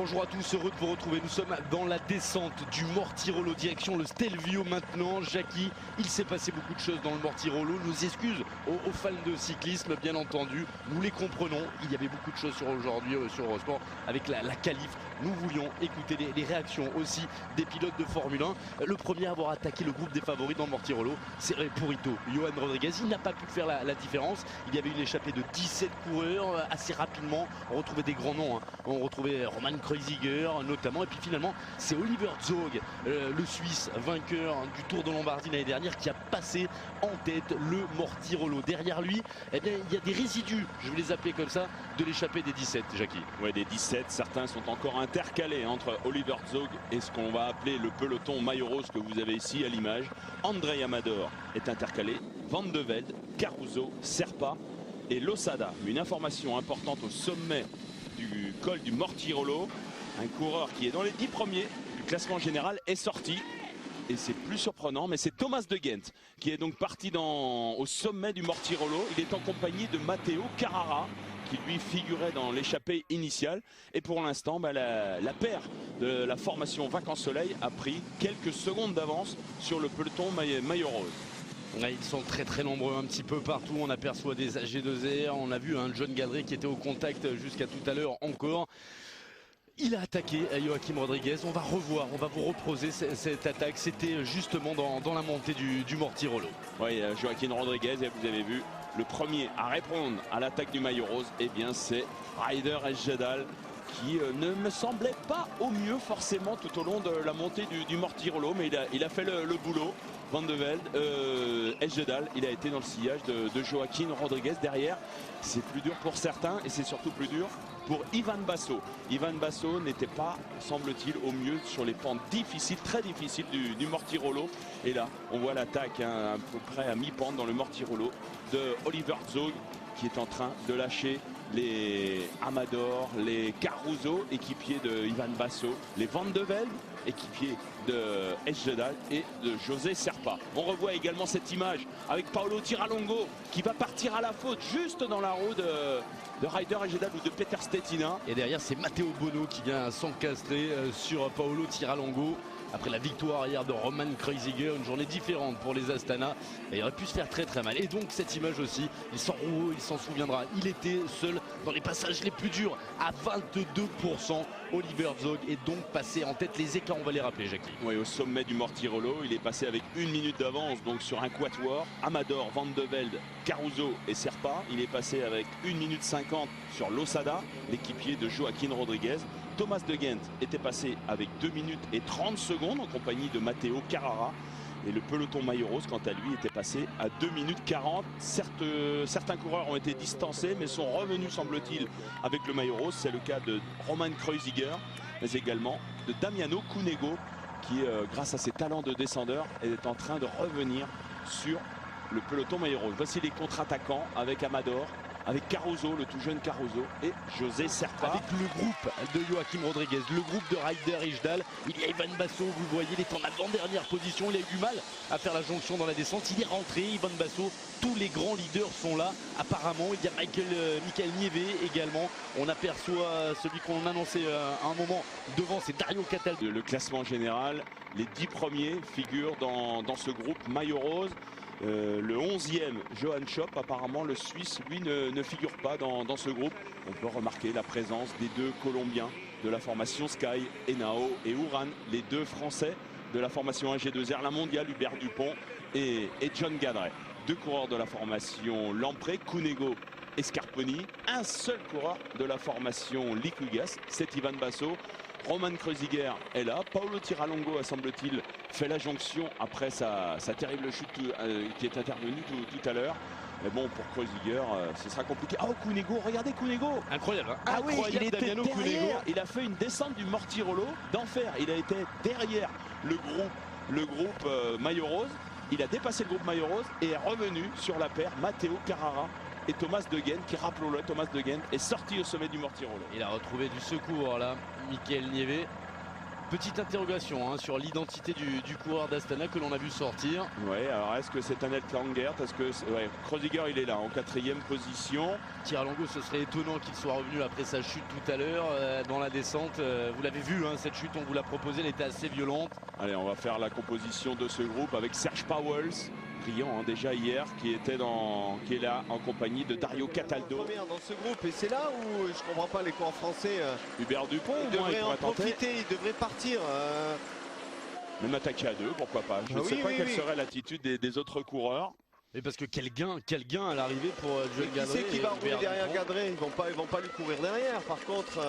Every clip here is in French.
Bonjour à tous, heureux de vous retrouver. Nous sommes dans la descente du Mortirolo, direction le Stelvio maintenant. Jackie, il s'est passé beaucoup de choses dans le Mortirolo. Nos excuses aux fans de cyclisme, bien entendu. Nous les comprenons. Il y avait beaucoup de choses sur aujourd'hui sur Eurosport avec la qualif. Nous voulions écouter les réactions aussi des pilotes de Formule 1. Le premier à avoir attaqué le groupe des favoris dans le Mortirolo, c'est Purito. Johan Rodriguez, il n'a pas pu faire la différence. Il y avait une échappée de 17 coureurs assez rapidement. On retrouvait des grands noms. On retrouvait Roman Kreuziger notamment. Et puis finalement, c'est Oliver Zog, le Suisse, vainqueur du Tour de Lombardie l'année dernière, qui a passé en tête le Mortirolo. Derrière lui, eh bien, il y a des résidus, je vais les appeler comme ça, de l'échappée des 17, Jackie. Oui, des 17, certains sont encore intercalés entre Oliver Zog et ce qu'on va appeler le peloton maillot rose que vous avez ici à l'image. André Amador est intercalé, Van de Velde, Caruso, Serpa et Losada. Une information importante au sommet du col du Mortirolo, un coureur qui est dans les 10 premiers du classement général est sorti. Et c'est plus surprenant, mais c'est Thomas de Gendt qui est donc parti au sommet du Mortirolo. Il est en compagnie de Matteo Carrara, qui lui figurait dans l'échappée initiale. Et pour l'instant, la paire de la formation Vacances Soleil a pris quelques secondes d'avance sur le peloton maillot rose. Ouais, ils sont très nombreux un petit peu partout. On aperçoit des AG2R. On a vu un John Gadret qui était au contact jusqu'à tout à l'heure encore. Il a attaqué Joachim Rodriguez. On va revoir, on va vous reposer cette attaque. C'était justement dans la montée du Mortirolo. Oui, Joachim Rodriguez, et vous avez vu, le premier à répondre à l'attaque du maillot rose, eh bien c'est Ryder Esjedal, qui ne me semblait pas au mieux forcément tout au long de la montée du Mortirolo, mais il a fait le boulot. Van de Velde, Esjedal, il a été dans le sillage de Joachim Rodriguez. Derrière, c'est plus dur pour certains et c'est surtout plus dur pour Ivan Basso. Ivan Basso n'était pas, semble-t-il, au mieux sur les pentes difficiles, très difficiles du Mortirolo. Et là, on voit l'attaque à peu près à mi-pente dans le Mortirolo de Oliver Zog, qui est en train de lâcher les Amador, les Caruso, équipiers de Ivan Basso, les Van de Velde, équipiers de Esjedal et de José Serpa. On revoit également cette image avec Paolo Tiralongo qui va partir à la faute juste dans la roue de Ryder Esjedal ou de Peter Stetina. Et derrière, c'est Matteo Bono qui vient s'encastrer sur Paolo Tiralongo. Après la victoire hier de Roman Kreuziger, une journée différente pour les Astana. Et il aurait pu se faire très mal. Et donc cette image aussi, il s'en souviendra. Il était seul dans les passages les plus durs à 22%. Oliver Zog est donc passé en tête. Les écarts, on va les rappeler, Jackie. Oui, au sommet du Mortirolo, il est passé avec 1 minute d'avance donc sur un quatuor. Amador, Van de Velde, Caruso et Serpa. Il est passé avec 1 minute 50 sur Losada, l'équipier de Joachim Rodriguez. Thomas de Gendt était passé avec 2 minutes et 30 secondes en compagnie de Matteo Carrara. Et le peloton maillot rose, quant à lui, était passé à 2 minutes 40. Certes, certains coureurs ont été distancés, mais sont revenus, semble-t-il, avec le maillot rose. C'est le cas de Roman Kreuziger, mais également de Damiano Cunego, qui, grâce à ses talents de descendeur, est en train de revenir sur le peloton maillot rose. Voici les contre-attaquants avec Amador, avec Caruso, le tout jeune Caruso, et José Serpa. Avec le groupe de Joachim Rodriguez, le groupe de Ryder Esjedal. Il y a Ivan Basso, vous le voyez, il est en avant-dernière position. Il a eu du mal à faire la jonction dans la descente. Il est rentré, Ivan Basso. Tous les grands leaders sont là. Apparemment, il y a Michael Nieve également. On aperçoit celui qu'on annonçait à un moment devant, c'est Dario Cataldo. Le classement général, les 10 premiers figurent dans ce groupe maillot rose. Le 11e, Johan Schopp, apparemment le Suisse, lui ne figure pas dans ce groupe. On peut remarquer la présence des 2 Colombiens de la formation Sky, Henao et Uran, les 2 Français de la formation AG2R, la mondiale, Hubert Dupont et John Gadret. 2 coureurs de la formation Lamprey, Cunego et Scarponi. Un seul coureur de la formation Liquigas, c'est Ivan Basso. Roman Kreuziger est là. Paolo Tiralongo a, semble-t-il, fait la jonction après sa terrible chute qui est intervenue tout à l'heure. Mais bon, pour Kreuziger, ce sera compliqué. Oh, Cunego, regardez Cunego. Incroyable, hein. Ah oui, il était Damiano derrière. Cunego. Il a fait une descente du Mortirolo d'enfer. Il a été derrière le groupe maillot rose. Il a dépassé le groupe maillot rose et est revenu sur la paire Matteo Carrara et Thomas de Gendt, qui, rappelons-le, Thomas de Gendt est sorti au sommet du Mortirolo. Il a retrouvé du secours là, Michael Nieve. Petite interrogation sur l'identité du coureur d'Astana que l'on a vu sortir. Ouais, alors est-ce que c'est un Eltlanger? Parce que Kreuziger il est là en 4e position. Tiralongo, ce serait étonnant qu'il soit revenu après sa chute tout à l'heure dans la descente. Vous l'avez vu, cette chute, on vous l'a proposée, elle était assez violente. Allez, on va faire la composition de ce groupe avec Serge Pauwels, brillant déjà hier, qui est là en compagnie de Dario Cataldo. Dans ce groupe, et c'est là où je comprends pas les coureurs français. Hubert Dupont, il devrait en profiter, il devrait partir. Même attaquer à 2, pourquoi pas. Je ne sais pas quelle serait l'attitude des autres coureurs. Mais parce que quel gain à l'arrivée pour John Gadret. Qui c'est qui va rouler derrière Gadret? Ils vont pas lui courir derrière. Par contre.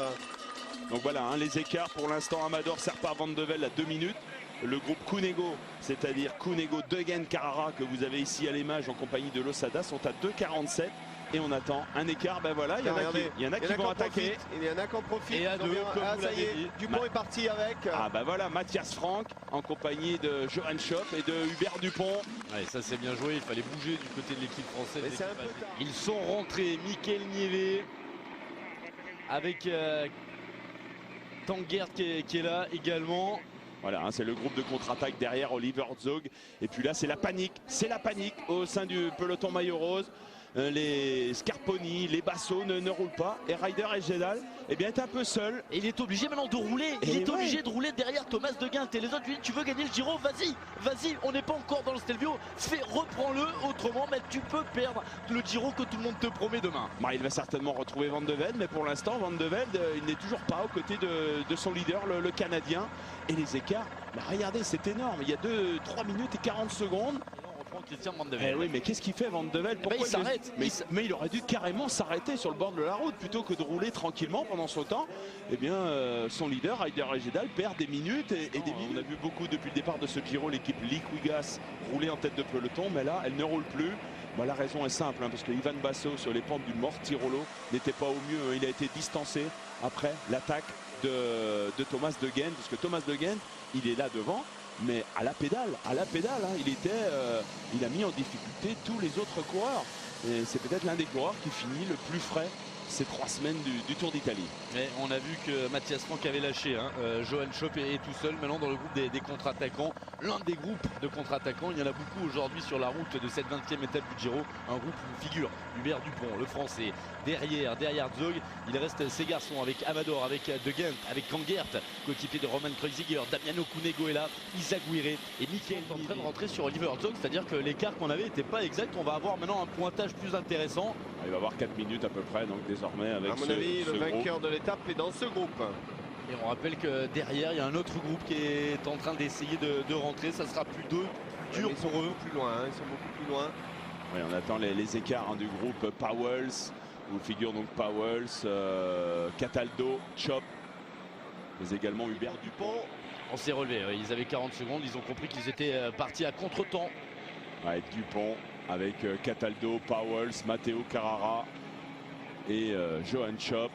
Donc voilà, les écarts pour l'instant. Amador, Serpa, Van de Velde à 2 minutes. Le groupe Cunego, c'est-à-dire Cunego, Degen, Carrara, que vous avez ici à l'image en compagnie de Losada, sont à 2,47. Et on attend un écart. Ben voilà, il y en a qui vont attaquer. Il y en a qui en profitent. Et à 2, comme vous l'avez dit. Dupont est parti avec. Ah ben voilà, Mathias Frank en compagnie de Johan Schopp et de Hubert Dupont. Ouais, ça c'est bien joué, il fallait bouger du côté de l'équipe française. Ils sont rentrés, Michael Nieve avec Tangert qui est là également. Voilà, c'est le groupe de contre-attaque derrière Oliver Zog. Et puis là, c'est la panique au sein du peloton maillot rose. Les Scarponi, les Basso ne roulent pas. Et Ryder Hegedal est un peu seul. Et il est obligé maintenant de rouler. Il est obligé de rouler derrière Thomas De Gendt. Et les autres lui disent, tu veux gagner le Giro, vas-y, on n'est pas encore dans le Stelvio. Reprends-le, autrement, mais tu peux perdre le Giro que tout le monde te promet demain. Il va certainement retrouver Van de Velde, mais pour l'instant, Van de Velde, il n'est toujours pas aux côtés de son leader, le Canadien. Et les écarts, regardez, c'est énorme. Il y a 3 minutes et 40 secondes. Christian Van de Velde. Oui, mais qu'est-ce qu'il fait Van de Velde? Pourquoi il s'arrête? Mais il aurait dû carrément s'arrêter sur le bord de la route plutôt que de rouler tranquillement pendant ce temps. Son leader, Ryder Hegedal, perd des minutes et des minutes. On a vu beaucoup depuis le départ de ce Giro l'équipe Liquigas rouler en tête de peloton, mais là, elle ne roule plus. La raison est simple, parce que Ivan Basso sur les pentes du Mortirolo n'était pas au mieux. Il a été distancé après l'attaque de Thomas De Gendt, parce que Thomas De Gendt, il est là devant. Mais à la pédale, il a mis en difficulté tous les autres coureurs. Et c'est peut-être l'un des coureurs qui finit le plus frais ces 3 semaines du Tour d'Italie. On a vu que Mathias Frank avait lâché. Johan Schopp est tout seul maintenant dans le groupe des contre-attaquants. L'un des groupes de contre-attaquants, il y en a beaucoup aujourd'hui sur la route de cette 20e étape du Giro. Un groupe où figure Hubert Dupont, le français. Derrière Zog, il reste ces garçons avec Amador, avec De Gendt, avec Tangert, coéquipier de Roman Kreuziger. Damiano Cunego est là, Isaac Guiré et Michael en train de rentrer sur Oliver Zog. C'est-à-dire que l'écart qu'on avait n'était pas exact. On va avoir maintenant un pointage plus intéressant. Il va avoir 4 minutes à peu près, donc désormais avec à mon avis, le vainqueur de l'étape est dans ce groupe. Et on rappelle que derrière, il y a un autre groupe qui est en train d'essayer de rentrer. Ça sera plus dur pour eux. Ils sont beaucoup plus loin. Oui, on attend les écarts du groupe Pauwels, où figure donc Pauwels, Cataldo, Schopp, mais également Hubert Dupont. On s'est relevé, ils avaient 40 secondes, ils ont compris qu'ils étaient partis à contre-temps. Avec Dupont, avec Cataldo, Pauwels, Matteo Carrara et Johan Schopp.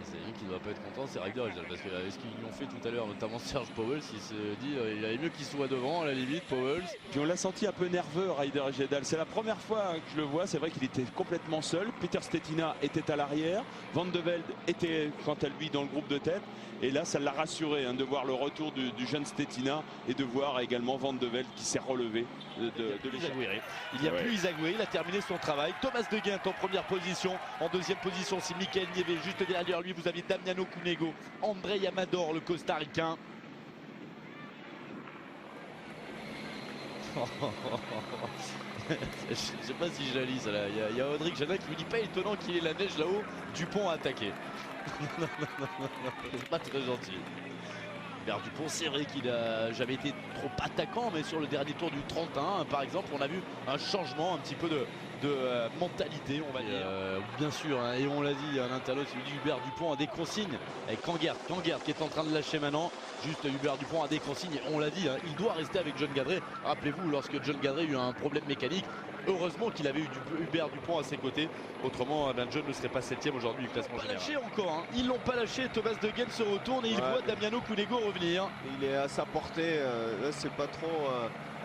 C'est lui qui ne doit pas être content, c'est Ryder Hegedal, parce que ce qu'ils lui ont fait tout à l'heure, notamment Serge Pauwels, il se dit il allait mieux qu'il soit devant à la limite, Pauwels. Puis on l'a senti un peu nerveux, Ryder Hegedal. C'est la première fois que je le vois. C'est vrai qu'il était complètement seul. Peter Stetina était à l'arrière. Van de Velde était quant à lui dans le groupe de tête. Et là, ça l'a rassuré de voir le retour du jeune Stetina et de voir également Van de Velde qui s'est relevé de l'échec. Il n'y a plus Isaac Guiré, il a terminé son travail. Thomas De Gendt en première position. En deuxième position, c'est Michael Nieve. Juste derrière lui, vous avez Damiano Cunego, André Amador, le costaricain. Je sais pas si je la lis, ça là. Il y a Audric Jana qui lui dit pas étonnant qu'il ait la neige là-haut. Dupont a attaqué. Non, c'est pas très gentil. Hubert Dupont, c'est vrai qu'il a jamais été trop attaquant, mais sur le dernier tour du 31, par exemple, on a vu un changement un petit peu de mentalité, on va dire. Bien sûr, et on l'a dit, à l'internaute, il dit Hubert Dupont a des consignes avec Tangert qui est en train de lâcher maintenant. Juste Hubert Dupont a des consignes, on l'a dit, il doit rester avec John Gadret. Rappelez-vous, lorsque John Gadret a eu un problème mécanique, heureusement qu'il avait eu Hubert Dupont à ses côtés. Autrement, John ne serait pas 7e aujourd'hui du classement général. Lâché encore, ils l'ont pas lâché. Thomas De Gendt se retourne et il voit Damiano Cunego revenir. Il est à sa portée. Là, c'est pas trop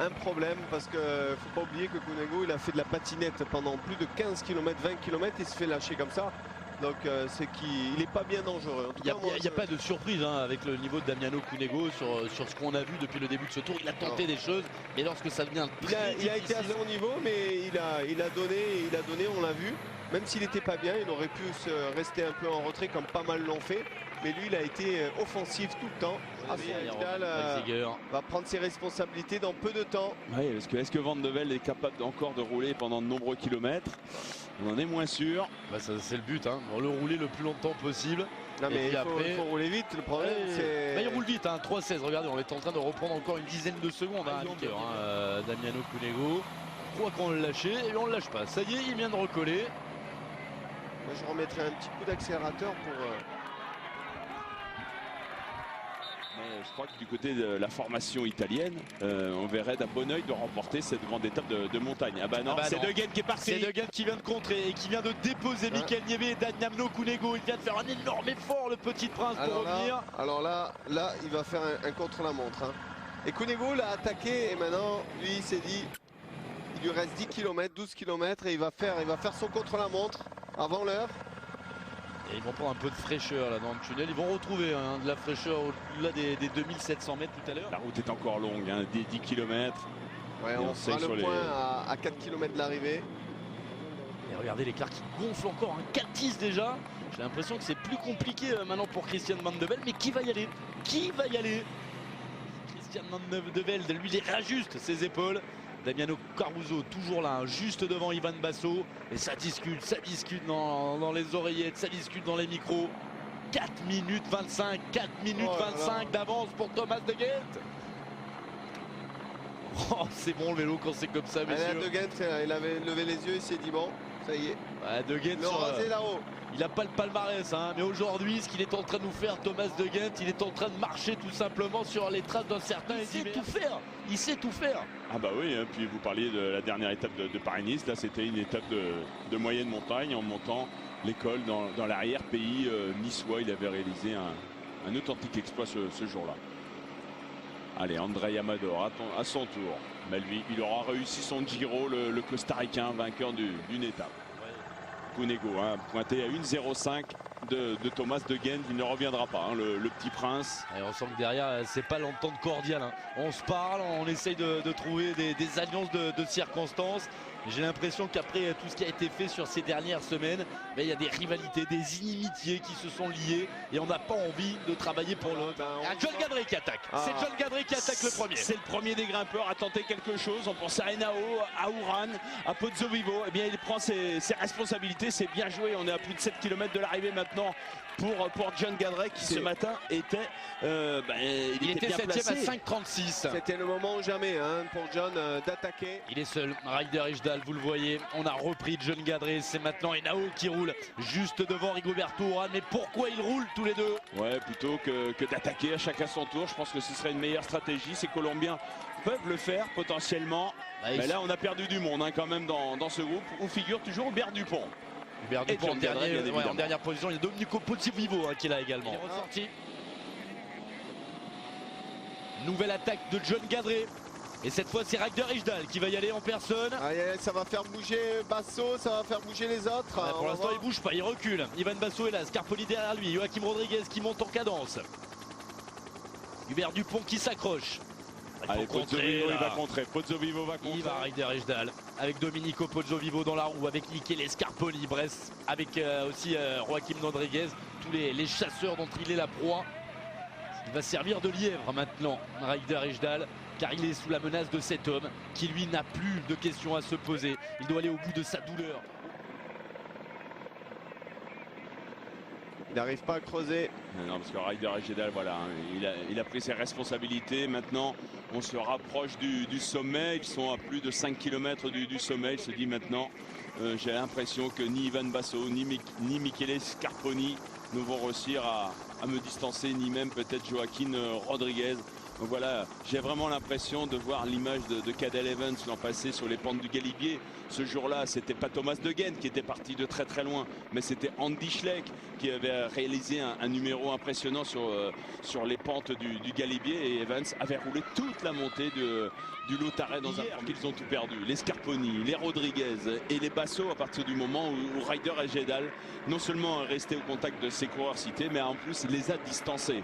un problème parce que faut pas oublier que Cunego, il a fait de la patinette pendant plus de 15 km, 20 km. Il se fait lâcher comme ça. Donc c'est qu'il n'est pas bien dangereux. En tout cas, Il n'y a pas de surprise hein, avec le niveau de Damiano Cunego sur ce qu'on a vu depuis le début de ce tour. Il a tenté des choses, mais lorsque ça devient il a été à son niveau, mais il a donné, on l'a vu. Même s'il n'était pas bien, il aurait pu rester un peu en retrait comme pas mal l'ont fait. Mais lui, il a été offensif tout le temps. Vidal va prendre ses responsabilités dans peu de temps. Oui, parce que est-ce que Van de Velde est capable encore de rouler pendant de nombreux kilomètres? On en est moins sûr. Bah, c'est le but, hein. Le rouler le plus longtemps possible. Non, mais il faut rouler vite. Le problème, c'est. Bah, il roule vite, hein. 3-16. Regardez, on est en train de reprendre encore une dizaine de secondes. Damiano Cunego. Je crois qu'on le lâchait et on ne le lâche pas. Ça y est, il vient de recoller. Moi, je remettrai un petit coup d'accélérateur pour. Je crois que du côté de la formation italienne, on verrait d'un bon oeil de remporter cette grande étape de montagne. Ah bah non, c'est De Gendt qui est parti. C'est De Gendt qui vient de contrer et qui vient de déposer Michael Nieve et Damiano Cunego. Il vient de faire un énorme effort, le petit prince, pour revenir. Alors là, il va faire un contre-la-montre. Hein. Et Cunego l'a attaqué et maintenant, lui, il s'est dit, il lui reste 10 km, 12 km et il va faire son contre-la-montre avant l'heure. Et ils vont prendre un peu de fraîcheur là dans le tunnel. Ils vont retrouver de la fraîcheur au-delà des 2700 mètres tout à l'heure. La route est encore longue, hein, des 10 km. Ouais, on fera le point à 4 km de l'arrivée. Et regardez l'écart qui gonfle encore, hein, 4-10 déjà. J'ai l'impression que c'est plus compliqué maintenant pour Christian Van de Velde. Mais qui va y aller? Qui va y aller? Christian Van de Velde, lui, il rajuste ses épaules. Damiano Caruso toujours là, juste devant Ivan Basso. Et ça discute dans les oreillettes, ça discute dans les micros. 4 minutes 25, 4 minutes 25 d'avance pour Thomas De Gendt. Oh, c'est bon le vélo quand c'est comme ça, messieurs. De Gendt, il avait levé les yeux, il s'est dit bon, ça y est. Ouais, De Gendt là-haut. Il n'a pas le palmarès, hein, mais aujourd'hui, ce qu'il est en train de nous faire, Thomas De Gendt, il est en train de marcher tout simplement sur les traces d'un certain. Il sait tout faire. Il sait tout faire. Ah bah oui, hein, puis vous parliez de la dernière étape de Paris-Nice. Là, c'était une étape de moyenne montagne en montant l'école dans l'arrière-pays niçois. Il avait réalisé un authentique exploit ce jour-là. Allez, André Amador à son tour. Mais lui, il aura réussi son Giro, le Costaricain, vainqueur d'une étape. Cunego, hein, pointé à 1,05 de Thomas De Gendt. Il ne reviendra pas, hein, le petit prince. Et on sent que derrière, c'est pas l'entente cordiale. Hein. On se parle, on essaye de trouver des alliances de circonstances. J'ai l'impression qu'après tout ce qui a été fait sur ces dernières semaines, il y a des rivalités, des inimitiés qui se sont liées et on n'a pas envie de travailler pour l'autre. John Gadret qui attaque. C'est John Gadret qui attaque le premier. C'est le premier des grimpeurs à tenter quelque chose. On pense à Henao, à Uran, à Pozzovivo. Eh bien, il prend ses responsabilités. C'est bien joué. On est à plus de 7 km de l'arrivée maintenant pour John Gadret qui ce matin était il était 7e à 5,36. C'était le moment ou jamais hein, pour John d'attaquer. Il est seul, Ryder Ijdahl, vous le voyez. On a repris John Gadret. C'est maintenant Henao qui roule juste devant Rigoberto Uran. Mais pourquoi ils roulent tous les deux? Ouais, plutôt que d'attaquer à chacun son tour, je pense que ce serait une meilleure stratégie. Ces Colombiens peuvent le faire potentiellement. Mais là, on a perdu du monde hein, quand même dans ce groupe. On figure toujours Hubert Dupont. Hubert Dupont en dernière position. Il y a Domenico Pozzovivo qui est là également. Il est ressorti. Nouvelle attaque de John Gadret. Et cette fois, c'est Ryder Ijdahl qui va y aller en personne. Ça va faire bouger Basso, ça va faire bouger les autres. Pour l'instant, il ne bouge pas, il recule. Ivan Basso est là, Scarponi derrière lui. Joachim Rodriguez qui monte en cadence. Hubert Dupont qui s'accroche. Allez, Pozzovivo il va contrer. Pozzovivo va contrer. Il va Ryder Ijdahl avec Domenico Pozzovivo dans la roue, avec Michele Scarponi, Brest, avec aussi Joachim Rodriguez, tous les chasseurs dont il est la proie. Il va servir de lièvre maintenant, Ryder Ijdahl, car il est sous la menace de cet homme qui lui n'a plus de questions à se poser. Il doit aller au bout de sa douleur. Il n'arrive pas à creuser. Non, parce que Ryder Ijdahl, voilà, hein, il a pris ses responsabilités. Maintenant, on se rapproche du sommet. Ils sont à plus de 5 km du sommet. Il se dit maintenant, j'ai l'impression que ni Ivan Basso, ni Michele Scarponi ne vont réussir à me distancer, ni même peut-être Joaquin Rodriguez. Donc voilà, j'ai vraiment l'impression de voir l'image de Cadel Evans l'an passé sur les pentes du Galibier. Ce jour-là, c'était pas Thomas De Gendt qui était parti de très très loin, mais c'était Andy Schleck qui avait réalisé un numéro impressionnant sur les pentes du Galibier, et Evans avait roulé toute la montée du Lautaret dans un temps qu'ils ont tout perdu. Les Scarponi, les Rodriguez et les Basso, à partir du moment où Ryder Hegjedal non seulement est resté au contact de ses coureurs cités, mais en plus les a distancés.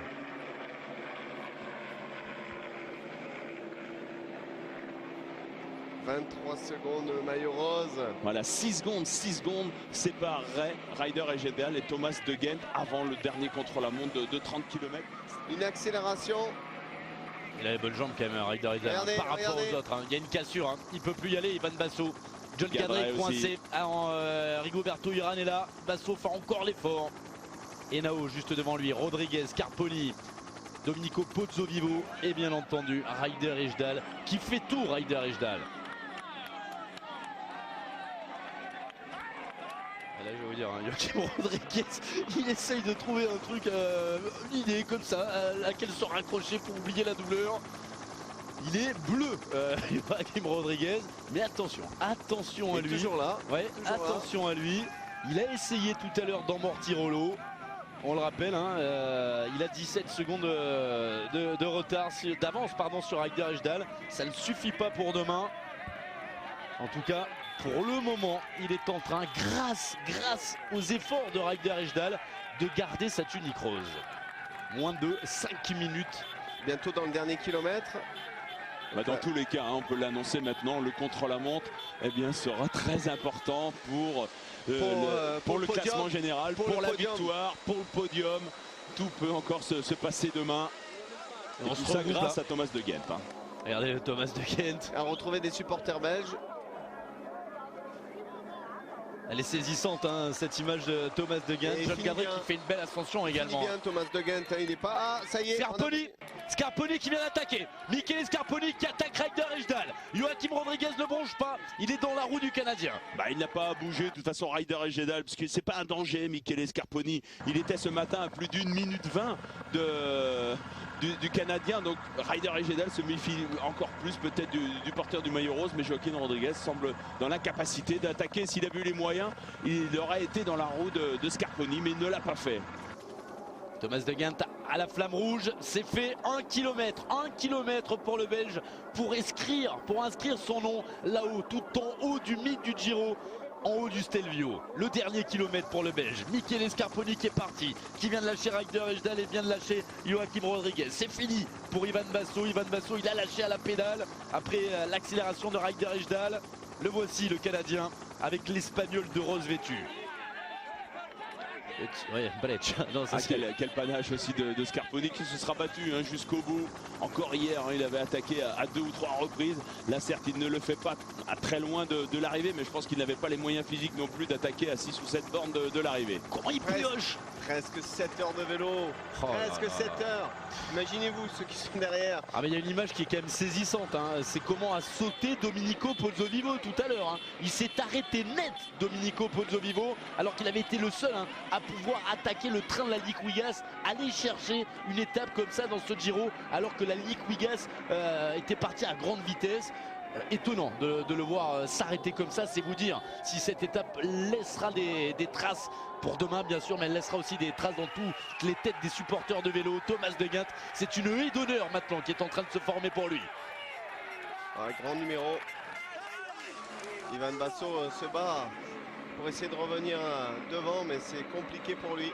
23 secondes maillot rose. Voilà, 6 secondes sépareraient Ryder Hegjedal et Thomas De Gendt avant le dernier contre-la-montre de 30 km. Une accélération. Il a les bonnes jambes quand même, Ryder Hegjedal, par rapport aux autres. Il y a une cassure, il ne peut plus y aller. Ivan Basso, John Gadret coincé. Rigoberto Urán est là. Basso fait encore l'effort. Henao juste devant lui. Rodriguez, Scarponi, Domenico Pozzovivo et bien entendu Ryder Hegjedal qui fait tout. Ryder Hegjedal. Là, je vais vous dire, Joachim Rodriguez, il essaye de trouver un truc, une idée comme ça, à laquelle se raccrocher pour oublier la douleur. Il est bleu, Joachim Rodriguez, mais attention à lui. Toujours là. Ouais, attention à lui. Il a essayé tout à l'heure dans Mortirolo. On le rappelle, il a 17 secondes de retard, d'avance sur Ryder Hegjedal. Ça ne suffit pas pour demain. En tout cas, pour le moment, il est en train, grâce aux efforts de Ryder Hegjedal, de garder sa tunique rose. Moins de 5 minutes. Bientôt dans le dernier kilomètre. Dans tous les cas, on peut l'annoncer maintenant, le contre-la-montre sera très important pour le classement général, pour la victoire, pour le podium. Tout peut encore se passer demain. Et tout ça grâce à Thomas De Gendt. Regardez Thomas De Gendt. À retrouver des supporters belges. Elle est saisissante, cette image de Thomas De Gendt. John Gadret qui fait une belle ascension également. Il bien Thomas De Gendt, il n'est pas... Ah, ça y est. Scarponi qui vient d'attaquer. Michele Scarponi qui attaque Ryder Hegjedal. Joachim Rodriguez ne bronche pas. Il est dans la roue du Canadien. Il n'a pas à bouger de toute façon Ryder Hegjedal, parce que c'est pas un danger. Michele Scarponi, il était ce matin à plus d'1 minute 20 du Canadien. Donc Ryder Hegjedal se méfie encore plus peut-être du porteur du maillot rose, mais Joaquim Rodriguez semble dans l'incapacité d'attaquer. S'il avait eu les moyens, il aurait été dans la roue de Scarponi, mais il ne l'a pas fait. Thomas De Gendt à la flamme rouge, c'est fait. 1 kilomètre pour le Belge pour inscrire son nom là-haut, tout en haut du mythe du Giro, en haut du Stelvio. Le dernier kilomètre pour le Belge. Michele Scarponi qui est parti, qui vient de lâcher Ryder Hegjedal et vient de lâcher Joachim Rodriguez. C'est fini pour Ivan Basso. Ivan Basso, il a lâché à la pédale après l'accélération de Ryder Hegjedal. Le voici, le Canadien, avec l'Espagnol de rose vêtu. Ouais, quel panache aussi de Scarponi qui se sera battu jusqu'au bout. Encore hier, il avait attaqué à 2 ou 3 reprises. Là, certes, il ne le fait pas à très loin de l'arrivée, mais je pense qu'il n'avait pas les moyens physiques non plus d'attaquer à 6 ou 7 bornes de l'arrivée. Comment il pioche? Presque 7 heures de vélo. Presque 7 heures. Imaginez-vous ceux qui sont derrière. Mais il y a une image qui est quand même saisissante. C'est comment a sauté Domenico Pozzovivo tout à l'heure. Il s'est arrêté net, Domenico Pozzovivo, alors qu'il avait été le seul à pouvoir attaquer le train de la Liquigas, aller chercher une étape comme ça dans ce Giro, alors que la Liquigas était partie à grande vitesse. Étonnant de le voir s'arrêter comme ça, c'est vous dire si cette étape laissera des traces pour demain bien sûr, mais elle laissera aussi des traces dans toutes les têtes des supporters de vélo. Thomas De Gendt, c'est une haie d'honneur maintenant qui est en train de se former pour lui. Un grand numéro. Ivan Basso se bat pour essayer de revenir devant, mais c'est compliqué pour lui.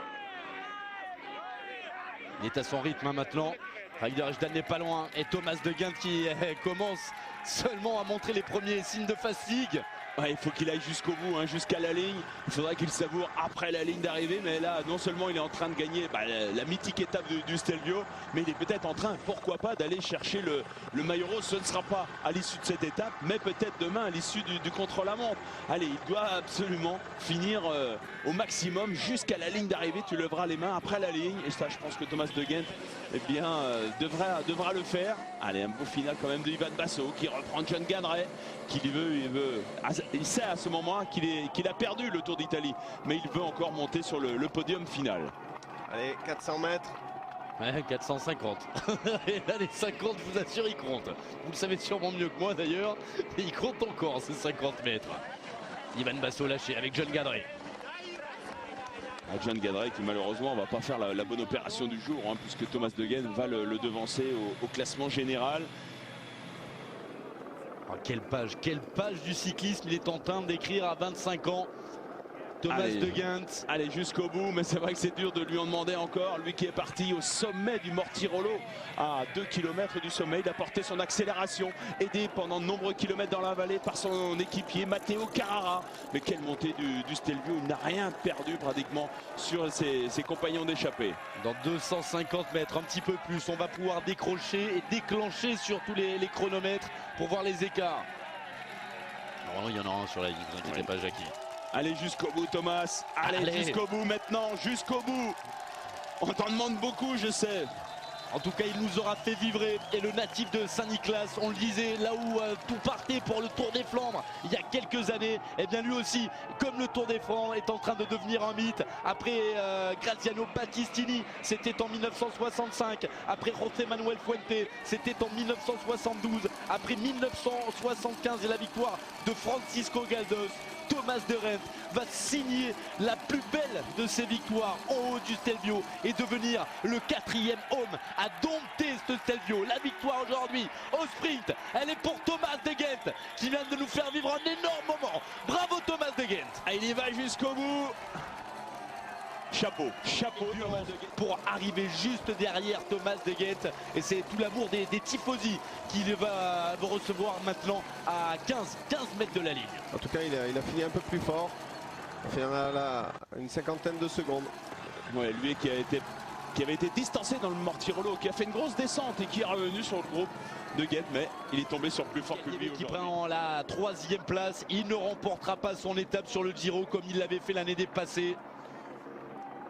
Il est à son rythme maintenant. Ryder Hegjedal n'est pas loin et Thomas De Gendt qui commence seulement à montrer les premiers signes de fatigue. Il faut qu'il aille jusqu'au bout, jusqu'à la ligne. Il faudra qu'il savoure après la ligne d'arrivée. Mais là, non seulement il est en train de gagner la mythique étape du Stelvio, mais il est peut-être en train, pourquoi pas, d'aller chercher le maillot rose. Ce ne sera pas à l'issue de cette étape, mais peut-être demain à l'issue du contre-la-montre. Allez, il doit absolument finir au maximum jusqu'à la ligne d'arrivée. Tu lèveras les mains après la ligne. Et ça, je pense que Thomas De Gendt devra le faire. Allez, un beau final quand même de Ivan Basso qui reprend John Gadret, qui il sait à ce moment qu'il a perdu le Tour d'Italie, mais il veut encore monter sur le podium final. Allez, 400 mètres. Ouais, 450. Et là, les 50, je vous assure, ils comptent. Vous le savez sûrement mieux que moi d'ailleurs. Et ils comptent encore ces 50 mètres. Ivan Basso lâché avec John Gadret. John Gadret qui malheureusement va pas faire la bonne opération du jour, hein, puisque Thomas De Gendt va le devancer au classement général. Oh, quelle page du cyclisme il est en train d'écrire à 25 ans. Thomas De Gendt. Allez jusqu'au bout, mais c'est vrai que c'est dur de lui en demander encore. Lui qui est parti au sommet du Mortirolo, à 2 km du sommet. Il a porté son accélération, aidé pendant de nombreux kilomètres dans la vallée par son équipier Matteo Carrara. Mais quelle montée du Stelvio, il n'a rien perdu pratiquement sur ses compagnons d'échappée. Dans 250 mètres, un petit peu plus, on va pouvoir décrocher et déclencher surtout les chronomètres pour voir les écarts. Normalement, il y en a un sur la ligne, ne vous inquiétez pas, Jackie. Allez jusqu'au bout, Thomas. Allez. Jusqu'au bout maintenant, jusqu'au bout. On t'en demande beaucoup, je sais. En tout cas, il nous aura fait vibrer. Et le natif de Saint-Nicolas, on le disait, là où tout partait pour le Tour des Flandres il y a quelques années, et bien lui aussi, comme le Tour des Flandres, est en train de devenir un mythe. Après Graziano Battistini, c'était en 1965. Après José Manuel Fuente, c'était en 1972. Après 1975 et la victoire de Francisco Galdos, Thomas De Gendt va signer la plus belle de ses victoires en haut du Stelvio et devenir le 4e homme à dompter ce Stelvio. La victoire aujourd'hui au sprint, elle est pour Thomas De Gendt qui vient de nous faire vivre un énorme moment. Bravo Thomas De Gendt. Il y va jusqu'au bout. Chapeau pour arriver juste derrière Thomas De Gendt, et c'est tout l'amour des tifosi qu'il va recevoir maintenant à 15 mètres de la ligne. En tout cas, il a fini un peu plus fort. Il fait une cinquantaine de secondes. Ouais, lui qui avait été distancé dans le Mortirolo, qui a fait une grosse descente et qui est revenu sur le groupe De Gendt, mais il est tombé sur plus fort que lui qui aujourd'hui. prend la 3e place. Il ne remportera pas son étape sur le Giro comme il l'avait fait l'année passée.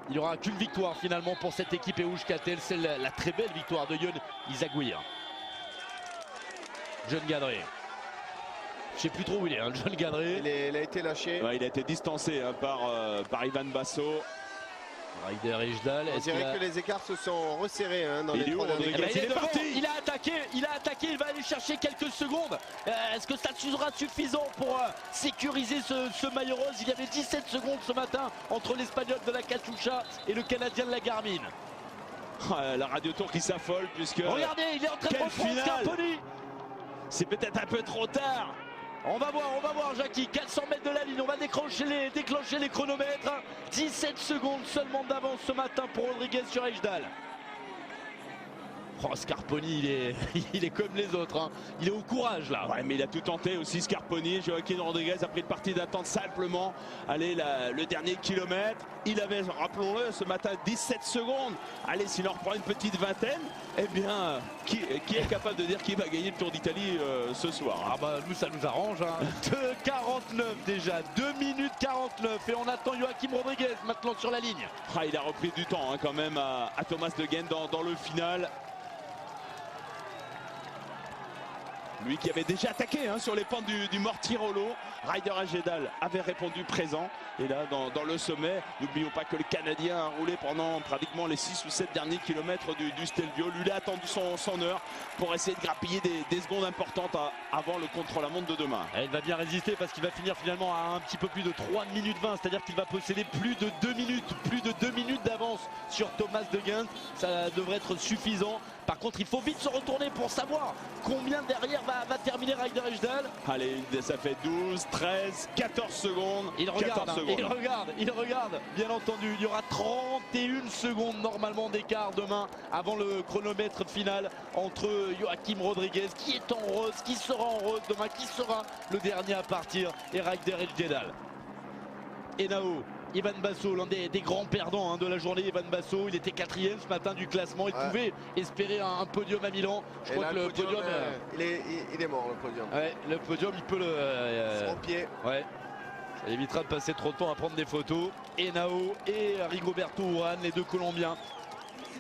Il n'y aura qu'une victoire finalement pour cette équipe Euskaltel, c'est la très belle victoire de Yon Izagirre. John Gadret. Je ne sais plus trop où il est, hein, John Gadret. Il a été lâché. Ouais, il a été distancé hein, par Ivan Basso. Ryder Ejdal. On dirait que les écarts se sont resserrés hein, dans les 3 derniers il est kilomètres. il a attaqué, il va aller chercher quelques secondes. Est-ce que ça sera suffisant pour sécuriser ce maillot rose? Il y avait 17 secondes ce matin entre l'Espagnol de la Katusha et le Canadien de la Garmin. La Radio Tour qui s'affole puisque... Regardez, il est en train de reprendre Scarponi. C'est peut-être un peu trop tard. On va voir Jackie, 400 mètres de la ligne, on va déclencher les chronomètres. 17 secondes seulement d'avance ce matin pour Rodriguez sur Ejdal. Oh, Scarponi, il est comme les autres, hein. Il est au courage là. Ouais, mais il a tout tenté aussi Scarponi. Joaquin Rodriguez a pris le parti d'attendre simplement. Allez, le dernier kilomètre. Il avait, rappelons-le, ce matin 17 secondes. Allez, s'il en reprend une petite vingtaine, eh bien, qui est capable de dire qui va gagner le Tour d'Italie ce soir hein? Ah bah nous ça nous arrange hein. 2,49 déjà, 2 minutes 49 et on attend Joaquim Rodriguez maintenant sur la ligne. Ah, il a repris du temps hein, quand même à Thomas De Gendt dans le final. Lui qui avait déjà attaqué hein, sur les pentes du Mortirolo. Ryder Ejdal avait répondu présent. Et là, dans le sommet, n'oublions pas que le Canadien a roulé pendant pratiquement les 6 ou 7 derniers kilomètres du Stelvio. Lui, il a attendu son heure pour essayer de grappiller des secondes importantes avant le contre-la-montre de demain. Et il va bien résister parce qu'il va finir finalement à un petit peu plus de 3 minutes 20. C'est-à-dire qu'il va posséder plus de 2 minutes d'avance sur Thomas De Gendt. Ça devrait être suffisant. Par contre, il faut vite se retourner pour savoir combien derrière va terminer Ryder Ejdal. Allez, ça fait 12, 13, 14 secondes. Il regarde, bien entendu. Il y aura 31 secondes normalement d'écart demain avant le chronomètre final entre Joaquim Rodriguez, qui est en rose, qui sera en rose demain, qui sera le dernier à partir, et Ryder Ejdal. Henao. Ivan Basso, l'un des grands perdants hein, de la journée. Ivan Basso, il était 4e ce matin du classement. Il pouvait espérer un podium à Milan. Je crois que le podium, il est mort le podium. Ouais, le podium, il peut le. Au pied. Ouais. Ça évitera de passer trop de temps à prendre des photos. Henao et Rigoberto Urán, les deux Colombiens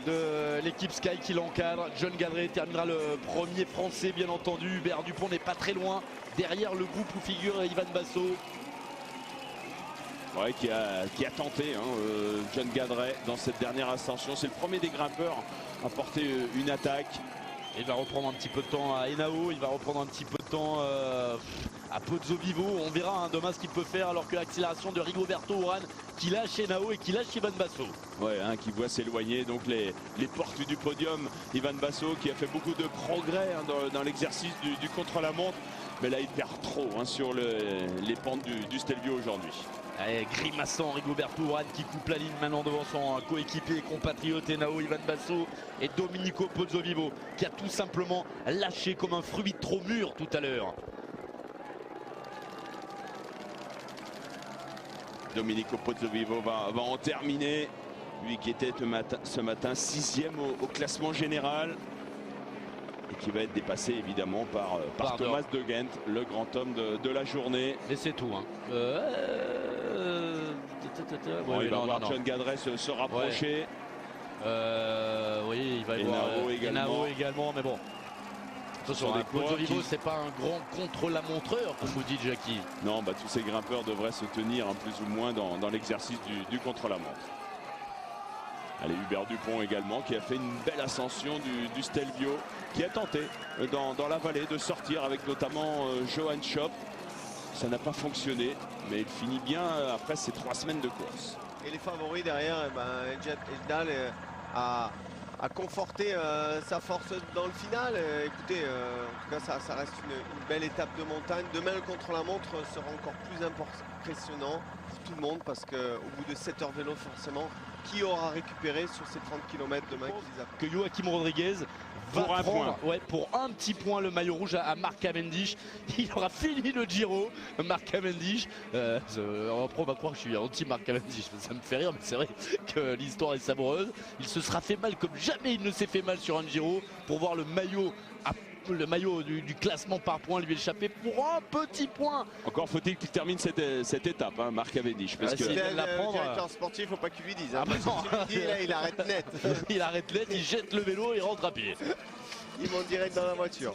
de l'équipe Sky qui l'encadre. John Gadret terminera le premier français, bien entendu. Hubert Dupont n'est pas très loin derrière le groupe où figure Ivan Basso. Ouais, qui a tenté John Gadret dans cette dernière ascension. C'est le premier des grimpeurs à porter une attaque. Il va reprendre un petit peu de temps à Henao, il va reprendre un petit peu de temps à Pozzovivo. On verra Thomas ce qu'il peut faire alors que l'accélération de Rigoberto Urán qui lâche Henao et qui lâche Ivan Basso. Ouais, qui voit s'éloigner donc les portes du podium. Ivan Basso qui a fait beaucoup de progrès dans l'exercice du contre-la-montre. Mais là il perd trop sur les pentes du Stelvio aujourd'hui. Allez, grimaçant Rigoberto Urán qui coupe la ligne maintenant devant son coéquipier et compatriote Henao, Ivan Basso et Domenico Pozzovivo qui a tout simplement lâché comme un fruit trop mûr tout à l'heure. Domenico Pozzovivo va en terminer, lui qui était ce matin 6e au classement général et qui va être dépassé évidemment par Thomas De Gendt, le grand homme de la journée. Et c'est tout. Il va voir John Gadret se rapprocher. Oui, il va y voir Henao également, mais bon. Attention, Pozzovivo, c'est pas un grand contre-la-montreur, comme vous dites, Jackie. Non, tous ces grimpeurs devraient se tenir plus ou moins dans l'exercice du contre-la-montre. Allez, Hubert Dupont également, qui a fait une belle ascension du Stelvio, qui a tenté dans la vallée de sortir avec notamment Johan Schopp. Ça n'a pas fonctionné, mais il finit bien après ces 3 semaines de course. Et les favoris derrière, Ejdal a conforté sa force dans le final. Écoutez, en tout cas, ça reste une belle étape de montagne. Demain, le contre-la-montre sera encore plus impressionnant pour tout le monde parce qu'au bout de 7 heures vélo, forcément, qui aura récupéré sur ces 30 km demain que Joachim Rodriguez va prendre pour un petit point le maillot rouge à Mark Cavendish. Il aura fini le Giro, Mark Cavendish. On va croire que je suis anti-Mark Cavendish, ça me fait rire, mais c'est vrai que l'histoire est savoureuse. Il se sera fait mal comme jamais il ne s'est fait mal sur un Giro pour voir le maillot du classement par points lui échapper pour un petit point. Encore faut-il qu'il termine cette étape, Mark Cavendish. Parce que le directeur sportif, faut pas qu'il lui dise. Il arrête net. Il arrête net, il jette le vélo et rentre à pied. Ils vont direct dans la voiture.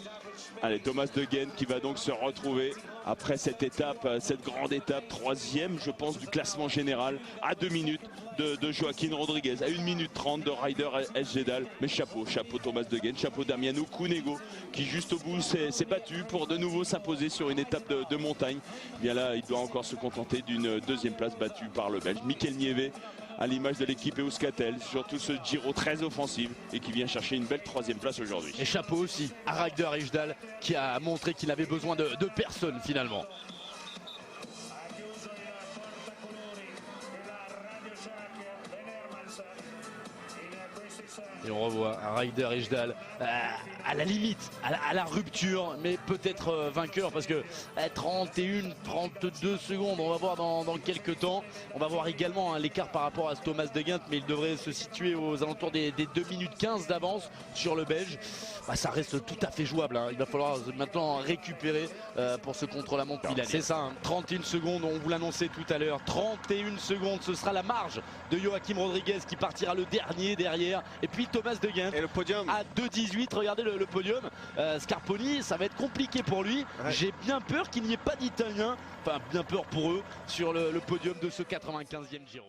Allez, Thomas De Gendt qui va donc se retrouver après cette étape, cette grande étape, 3e je pense du classement général, à 2 minutes de Joaquin Rodriguez, à 1 minute 30 de Ryder Ejdal. Mais chapeau Thomas De Gendt, chapeau Damiano Cunego qui juste au bout s'est battu pour de nouveau s'imposer sur une étape de montagne. Bien là, il doit encore se contenter d'une 2e place battue par le Belge Mikel Nieve, à l'image de l'équipe Euskaltel, surtout ce Giro très offensif et qui vient chercher une belle 3e place aujourd'hui. Et chapeau aussi à Ryder Ejdal qui a montré qu'il avait besoin de personne finalement. Et on revoit Ryder Ejdal à la limite, à la rupture, mais peut-être vainqueur parce que 32 secondes, on va voir dans quelques temps. On va voir également l'écart par rapport à Thomas De Gendt, mais il devrait se situer aux alentours des 2 minutes 15 d'avance sur le Belge. Ça reste tout à fait jouable. Il va falloir maintenant récupérer pour ce contre-la-montre milanais. C'est ça, 31 secondes, on vous l'annonçait tout à l'heure. 31 secondes, ce sera la marge de Joachim Rodriguez qui partira le dernier derrière. Et puis Thomas De Gendt et le podium à 2,18. Regardez le podium. Scarponi, ça va être compliqué pour lui. Ouais. J'ai bien peur qu'il n'y ait pas d'Italiens, enfin bien peur pour eux, sur le podium de ce 95e Giro.